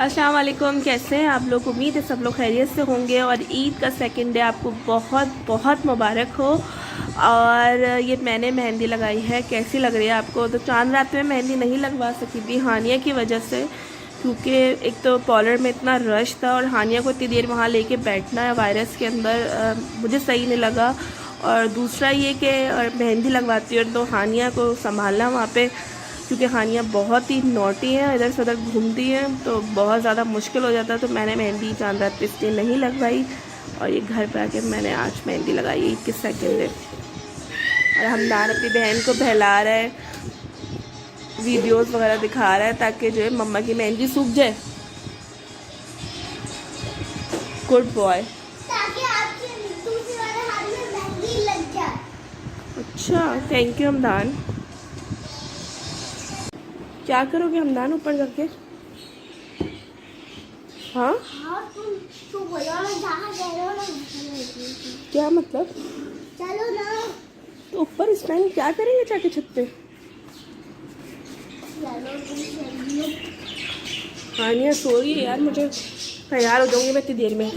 अस्सलाम वालेकुम, कैसे हैं आप लोग। उम्मीद है सब लोग खैरियत से होंगे और ईद का सेकंड डे आपको बहुत बहुत मुबारक हो। और ये मैंने मेहंदी लगाई है, कैसी लग रही है आपको। तो चांद रात में मेहंदी नहीं लगवा सकी थी हानिया की वजह से, क्योंकि एक तो पार्लर में इतना रश था और हानिया को इतनी देर वहाँ लेके बैठना है वायरस के अंदर, मुझे सही नहीं लगा। और दूसरा ये कि मेहंदी लगवाती है तो हानिया को संभालना वहाँ पे, क्योंकि हानिया बहुत ही नोटी है, इधर से उधर घूमती है तो बहुत ज़्यादा मुश्किल हो जाता है। तो मैंने मेहंदी चांद रात पे इसलिए नहीं लगवाई और ये घर पे आके मैंने आज मेहंदी लगाई ईद के सेकंड डे। और हमदान अपनी बहन को बहला रहा है, वीडियोस वगैरह दिखा रहा है ताकि जो है मम्मा की मेहंदी सूख जाए। Good boy. अच्छा, थैंक यू हमदान। क्या करोगे हमदान ऊपर जाके? हाँ, क्या मतलब? चलो ना। तो ऊपर इस टाइम क्या करेंगे जाके छत पे? हानिया सो रही है यार, मुझे तैयार हो जाऊंगी मैं इतनी देर में।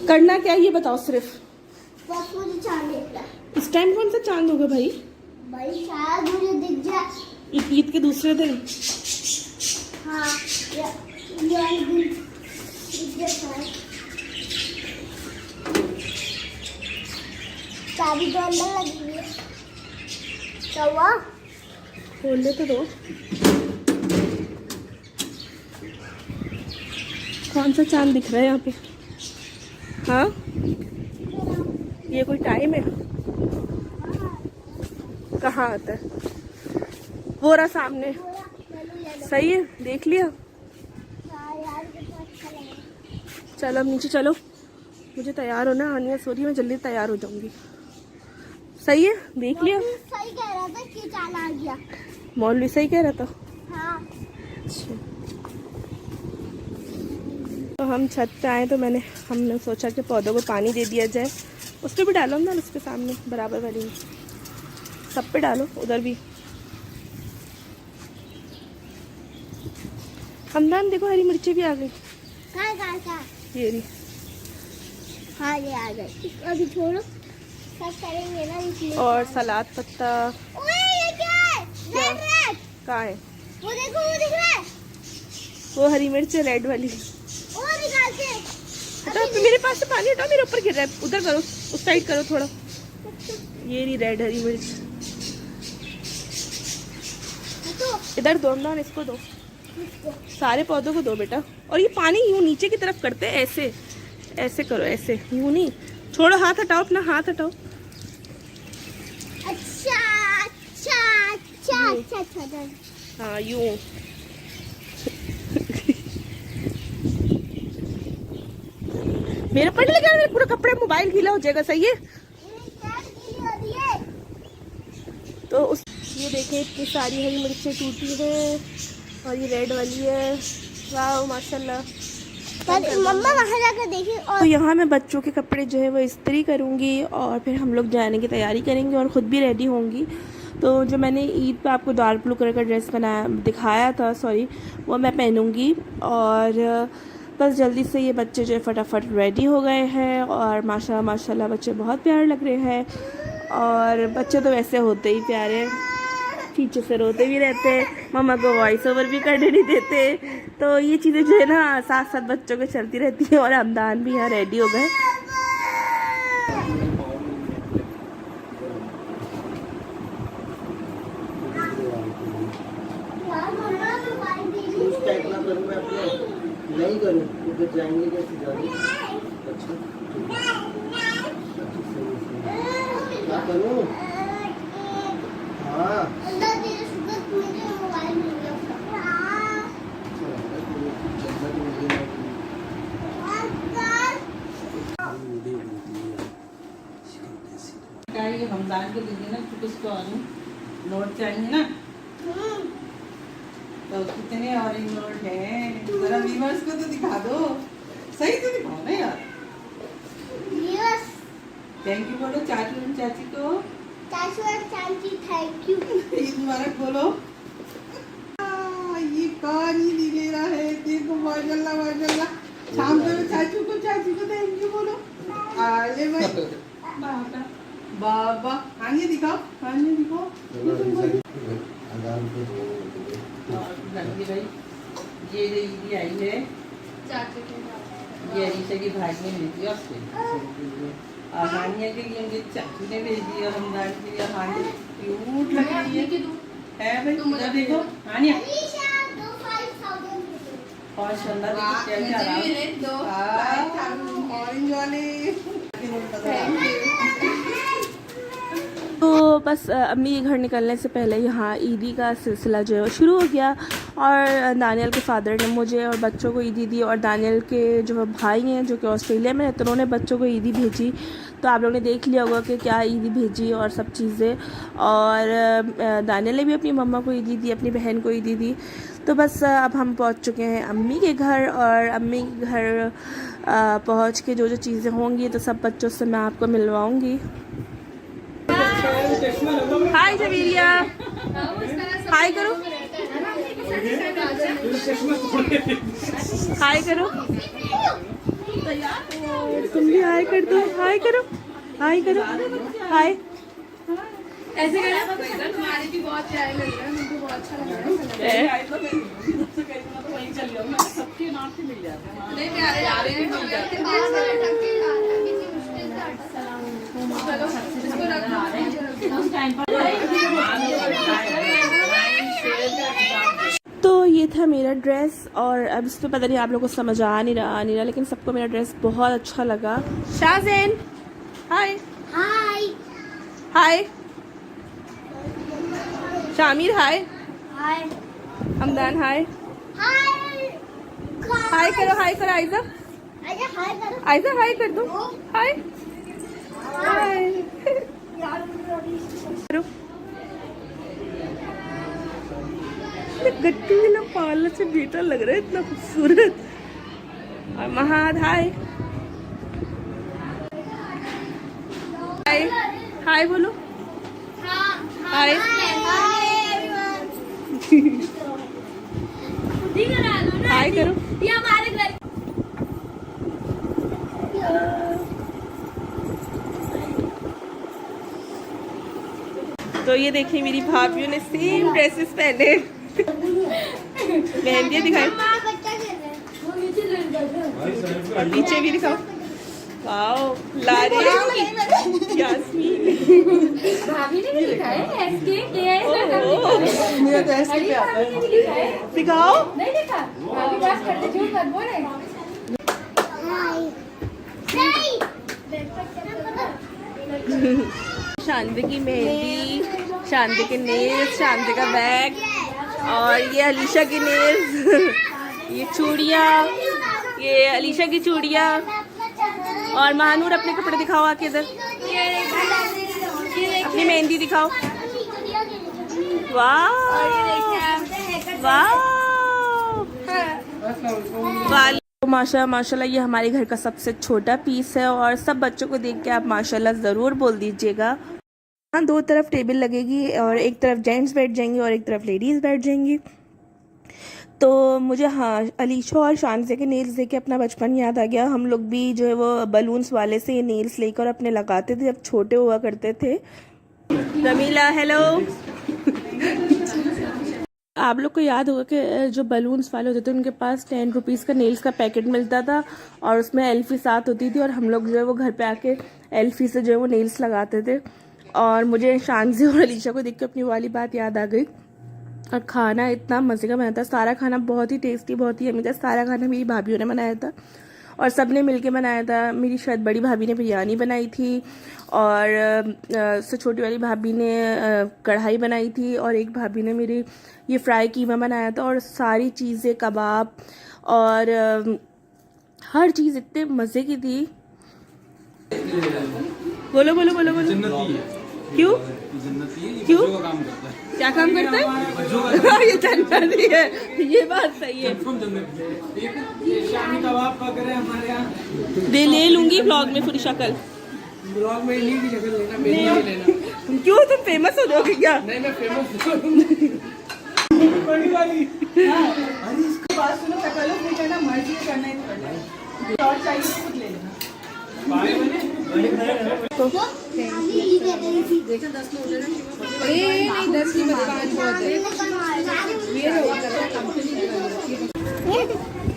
करना क्या है ये बताओ सिर्फ। बस मुझे चांद देखना है। इस टाइम कौन सा चांद होगा भाई? भाई शायद मुझे दिख जाए ईद के दूसरे दिन। हाँ, ये वाले दिन दिख जाए शायद। चाबी तो अंदर लगी है। क्या हुआ? खोलने तो दो। कौन सा चांद दिख रहा है यहाँ पे? हाँ, ये कोई टाइम है? कहाँ आता है? वो रहा सामने। सही है, देख लिया। चलो अब नीचे चलो, मुझे तैयार होना है। हानिया सो रही है, मैं जल्दी तैयार हो जाऊंगी। सही है, देख लिया। सही कह रहा था कि चांद आ गया। मौलवी सही कह रहा था। हाँ। अच्छा, तो हम छत पे आए तो हमने सोचा कि पौधों को पानी दे दिया जाए। उस पर भी डालो ना, उसके सामने बराबर वाली में सब पे डालो, उधर भी। हमदान देखो, हरी मिर्ची भी आ गई। कहाँ? ये रही। हाँ, ये आ गई। अभी छोड़ो, सब करेंगे ना इसलिए। और सलाद पत्ता। ओए, ये क्या है? रेड। कहाँ है? वो देखो, वो दिख रहा है। वो हरी मिर्च है, रेड वाली। वो निकाल के। हटाओ, मेरे पास से पानी हटाओ, मेरे ऊपर गिर रहा है। उधर करो, उस साइड करो थोड़ा। ये रही रेड हरी मिर्च। इधर दो हमदान, इसको दो, सारे पौधों को दो बेटा। और ये पानी यूं नीचे की तरफ करते हैं, ऐसे ऐसे करो, ऐसे यूं नहीं। छोड़ो, हाथ हटाओ, अपना हाथ हटाओ। अच्छा। हाँ, यूं। मेरे ऊपर नहीं लगा, मेरे पूरा कपड़े, मोबाइल गीला हो जाएगा। सही है। तो उस ये देखें, इतनी सारी हरी मिर्चें टूटी है और ये रेड वाली है। वाह माशाल्लाह। मम्मा वहाँ जाकर देखिए। और तो यहाँ मैं बच्चों के कपड़े जो है वो इस्त्री करूँगी और फिर हम लोग जाने की तैयारी करेंगे और ख़ुद भी रेडी होंगी। तो जो मैंने ईद पे आपको डार्क ब्लू कलर का ड्रेस दिखाया था, सॉरी, वो मैं पहनूँगी। और बस जल्दी से ये बच्चे जो है फटाफट रेडी हो गए हैं और माशाल्लाह बच्चे बहुत प्यारे लग रहे हैं। और बच्चे तो वैसे होते ही प्यारे, पीछे से रोते भी रहते हैं, मम्मा को वॉइस ओवर भी करने नहीं देते। तो ये चीज़ें जो है ना साथ साथ बच्चों के चलती रहती है। और हमदान भी यहाँ रेडी हो गए। नहीं करूँ तो जाएंगे कैसे जाएंगे? अच्छा, क्या करूँ? हाँ, ये हमदान को दीजिए ना, क्योंकि उसको नोट चाहिए ना। तो कितने ऑरेंज नोट हैं, जरा व्यूअर्स को तो दिखा दो। सही तो दिखाओ ना यार। थैंक यू बोलो चाचू चाची को। चाचू और चाची थैंक यू। ईद मुबारक बोलो। ये कौन ही नहीं ले रहा है, देखो माशाल्लाह माशाल्लाह। शाम को चाचू को थैंक यू बोलो। आले भाई बाबा आगे दिखाओ, आगे दिखाओ। भाई ये ईदी आई है, ये अलीशा की भाई ने भेजी है उससे, और हानिया के लिए मुझे चाचू ने भेजी है, रमजान के लिए। हानिया क्यूट लग रही है भाई, इधर देखो हानिया माशाल्लाह, देखो क्या क्या ऑरेंज वाले। तो बस अम्मी के घर निकलने से पहले यहाँ ईदी का सिलसिला जो है वो शुरू हो गया, और दानियल के फादर ने मुझे और बच्चों को ईदी दी, और दानियल के जो भाई हैं जो कि ऑस्ट्रेलिया में हैं, तो उन्होंने बच्चों को ईदी भेजी। तो आप लोगों ने देख लिया होगा कि क्या ईदी भेजी और सब चीज़ें। और दानियल ने भी अपनी मम्मा को ईदी दी, अपनी बहन को ईदी दी। तो बस अब हम पहुँच चुके हैं अम्मी के घर, और अम्मी के घर पहुँच के जो जो चीज़ें होंगी तो सब बच्चों से मैं आपको मिलवाऊँगी। हाय जमीरिया, हाय करो, हाय करो, तुम भी हाय कर दो, हाय करो, हाय करो, हाय। ऐसे करना तुम्हारे भी बहुत प्यारे लग रहे हैं, मुझे बहुत अच्छा लग रहा है। सबके नाम से मिल जाते हैं, नहीं प्यारे जा रहे हैं, मिल जाते हैं। चलो इसको रख तो ये था मेरा ड्रेस, और अब इस पर पता नहीं आप लोगों को समझ आ नहीं रहा, लेकिन सबको मेरा ड्रेस बहुत अच्छा लगा। शाहज़ैन हाय, हाय हाय शामिर, हाय हाय हमदान, हाय हाय हाय करो, हाय करो आयजा, आजा हाय करो। आयजा हाय कर दो, हाय हाय करो। गट्टू ना पार्लर से बेटा लग रहा है, इतना खूबसूरत। और महाद हाय, हाय हाय बोलो, हाय हाय करो। ये हमारे घर तो ये देखिए मेरी भाभीयों ने सेम ड्रेसेस पहने। मेहंदी दिखाई, बच्चा खेल रहा है, वो नीचे लग रहा है। और पीछे भी दिखाओ। वाओ लारे यास्मीन, भाभी ने भी लिखा है एसके केएस का ओहो, मेरा तो ऐसे पे आता है। लिखा है, दिखाओ। नहीं लिखा। भाभी बात करते झूठ मत बोले। शांति की मेहंदी, शांति के नेल्स, शांति का बैग, और ये अलीशा की नेल्स, ये चूड़ियाँ, ये अलीशा की चूड़ियाँ। और महानूर अपने कपड़े दिखाओ आके इधर, अपनी मेहंदी दिखाओ। वाह वाह वाह, माशाल्लाह ये हमारे घर का सबसे छोटा पीस है, और सब बच्चों को देख के आप माशाल्लाह ज़रूर बोल दीजिएगा। हाँ, दो तरफ टेबल लगेगी, और एक तरफ जेंट्स बैठ जाएंगे और एक तरफ लेडीज़ बैठ जाएंगी। तो मुझे हाँ अलीशा और शानज़े के नेल्स देख के अपना बचपन याद आ गया। हम लोग भी जो है वो बलून्स वाले से ये नेल्स लेकर अपने लगाते थे जब छोटे हुआ करते थे। रमीला हेलो। आप लोग को याद होगा कि जो बलून्स वाले होते थे उनके पास 10 रुपीज़ का नेल्स का पैकेट मिलता था, और उसमें एल्फी साथ होती थी, और हम लोग जो है वो घर पे आके एल्फी से जो है वो नेल्स लगाते थे। और मुझे शानज़े और अलीशा को देख के अपनी वाली बात याद आ गई। और खाना इतना मज़े का बना था, सारा खाना बहुत ही टेस्टी, बहुत ही यम्मी था। सारा खाना मेरी भाभीयों ने बनाया था, और सब ने मिलके बनाया था। मेरी शायद बड़ी भाभी ने बिरयानी बनाई थी, और उससे छोटी वाली भाभी ने कढ़ाई बनाई थी, और एक भाभी ने मेरी ये फ्राई कीमा बनाया था। और सारी चीज़ें, कबाब और हर चीज़ इतने मज़े की थी। बोलो बोलो बोलो बोलो। क्यों क्यों क्या काम करता है? ये जन्नती है, ये बात सही है। कबाब का करें हमारे यहाँ, ले लूंगी ब्लॉग में पूरी शक्ल। ब्लॉग में इन्हीं की शक्ल लेना, मेरी नहीं लेना। क्यों तुम फेमस हो जाओगे क्या? नहीं मैं फेमस अरे इसको बात सुनो, तकल्लुफ नहीं करना, मर्जी से करना है तो करना है। शॉर्ट चाहिए तो खुद ले लेना। नहीं 10 की मत 5 बहुत है।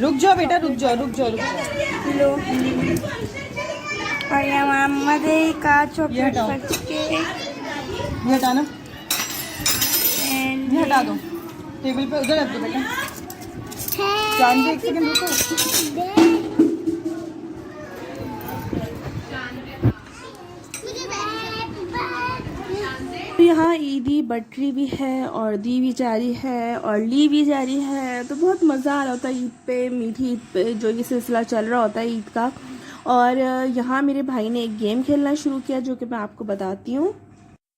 रुक जाओ बेटा, रुक जाओ। और यहाँ मम्मा का चॉकलेट हटाओ। केक ये हटाना, ये हटा दो टेबल पे, उधर रख दो बेटा। जान दे, एक सेकंड रुको। यहाँ ईदी बटरी भी है और दी भी जा रही है और ली भी जा रही है, तो बहुत मज़ा आ रहा होता है ईद पे, मीठी ईद पे जो ये सिलसिला चल रहा होता है ईद का। और यहाँ मेरे भाई ने एक गेम खेलना शुरू किया जो कि मैं आपको बताती हूँ।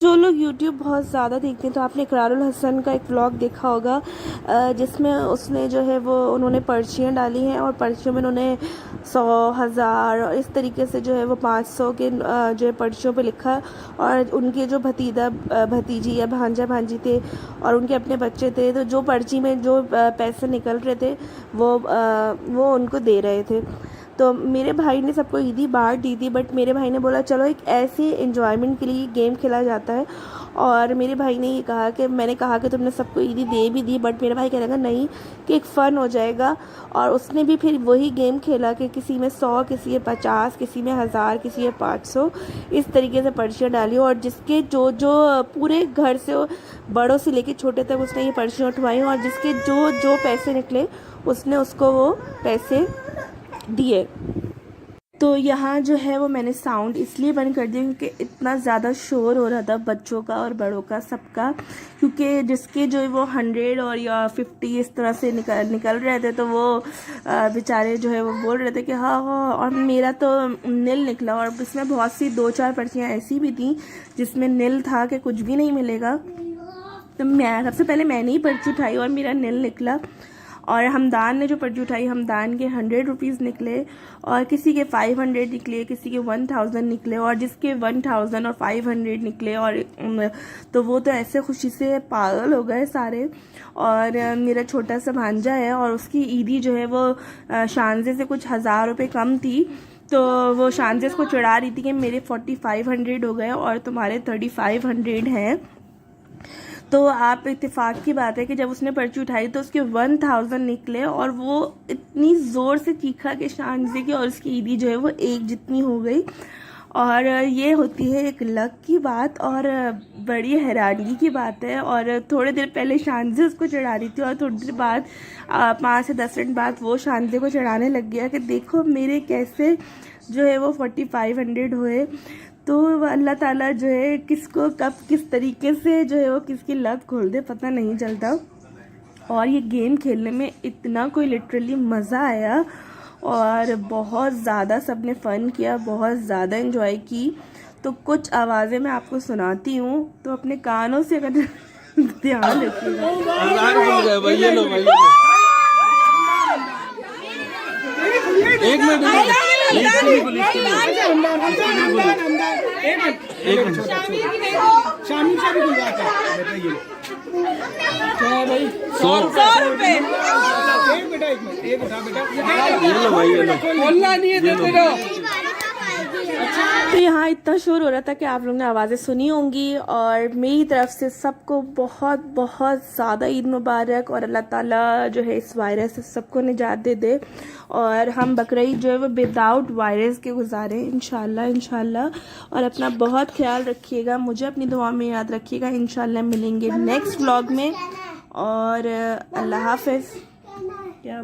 जो लोग YouTube बहुत ज़्यादा देखते हैं तो आपने इकरारुल हसन का एक व्लॉग देखा होगा जिसमें उसने जो है वो उन्होंने पर्चियाँ डाली हैं और पर्चियों में उन्होंने 100, 1000 और इस तरीके से जो है वो 500 के जो है पर्चियों पे लिखा। और उनके जो भतीजी या भांजा भांजी थे और उनके अपने बच्चे थे, तो जो पर्ची में जो पैसे निकल रहे थे वो उनको दे रहे थे। तो मेरे भाई ने सबको ईदी बांट दी थी, बट मेरे भाई ने बोला चलो एक ऐसे एंजॉयमेंट के लिए गेम खेला जाता है। और मेरे भाई ने ये कहा कि मैंने कहा कि तुमने सबको ईदी दे भी दी, बट मेरा भाई कहने लगा नहीं कि एक फ़न हो जाएगा। और उसने भी फिर वही गेम खेला कि किसी में 100, किसी में 50, किसी में 1000, किसी में 500, इस तरीके से पर्चियाँ डाली। और जिसके जो पूरे घर से बड़ों से लेके छोटे तक उसने ये पर्चियाँ उठवाई और जिसके जो पैसे निकले उसने उसको वो पैसे दिए। तो यहाँ जो है वो मैंने साउंड इसलिए बंद कर दिया क्योंकि इतना ज़्यादा शोर हो रहा था बच्चों का और बड़ों का सबका, क्योंकि जिसके जो है वो 100 और या 50 इस तरह से निकल रहे थे, तो वो बेचारे जो है वो बोल रहे थे कि हाँ। और मेरा तो नील निकला और इसमें बहुत सी 2-4 पर्चियाँ ऐसी भी थी जिसमें नील था कि कुछ भी नहीं मिलेगा। तो मैं सबसे पहले मैंने ही पर्ची उठाई और मेरा नील निकला। और हमदान ने जो पर्ची उठाई, हमदान के 100 रुपीज़ निकले और किसी के 500 निकले, किसी के 1000 निकले और जिसके 1000 और 500 निकले और तो वो तो ऐसे खुशी से पागल हो गए सारे। और मेरा छोटा सा भांजा है और उसकी ईदी जो है वो शानजे से कुछ 1000 रुपये कम थी, तो वो शानजे को चढ़ा रही थी कि मेरे 4500 हो गए और तुम्हारे 3500 हैं। तो आप इत्तेफाक की बात है कि जब उसने पर्ची उठाई तो उसके 1000 निकले और वो इतनी ज़ोर से चीखा कि शानजे की और उसकी ईदी जो है वो एक जितनी हो गई। और ये होती है एक लक की बात और बड़ी हैरानगी की बात है। और थोड़ी देर पहले शानजे उसको चढ़ा रही थी और थोड़ी देर बाद 5 से 10 मिनट बाद वो शानजे को चढ़ाने लग गया कि देखो मेरे कैसे जो है वो 4500 हुए। तो अल्लाह ताला जो है किसको कब किस तरीके से जो है वो किसकी लक खोल दे पता नहीं चलता। और ये गेम खेलने में इतना कोई लिटरली मज़ा आया और बहुत ज़्यादा सब ने फ़न किया, बहुत ज़्यादा एंजॉय की। तो कुछ आवाज़ें मैं आपको सुनाती हूँ, तो अपने कानों से अगर ध्यान रखिएगा। एक मिनट शामी से भी बोल जाता है बताइए क्या भाई 100 रुपए बेटा एक उठा बेटा ये लो भाई ये लो बोलना नहीं है देते रहो। तो यहाँ इतना शोर हो रहा था कि आप लोगों ने आवाज़ें सुनी होंगी। और मेरी तरफ से सबको बहुत बहुत ज़्यादा ईद मुबारक और अल्लाह ताला जो है इस वायरस से सबको निजात दे दे और हम बकरीद जो है वो विदाउट वायरस के गुजारें इंशाल्लाह। और अपना बहुत ख्याल रखिएगा, मुझे अपनी दुआ में याद रखिएगा। इंशाल्लाह मिलेंगे नेक्स्ट व्लॉग में और अल्लाह हाफ़िज़। क्या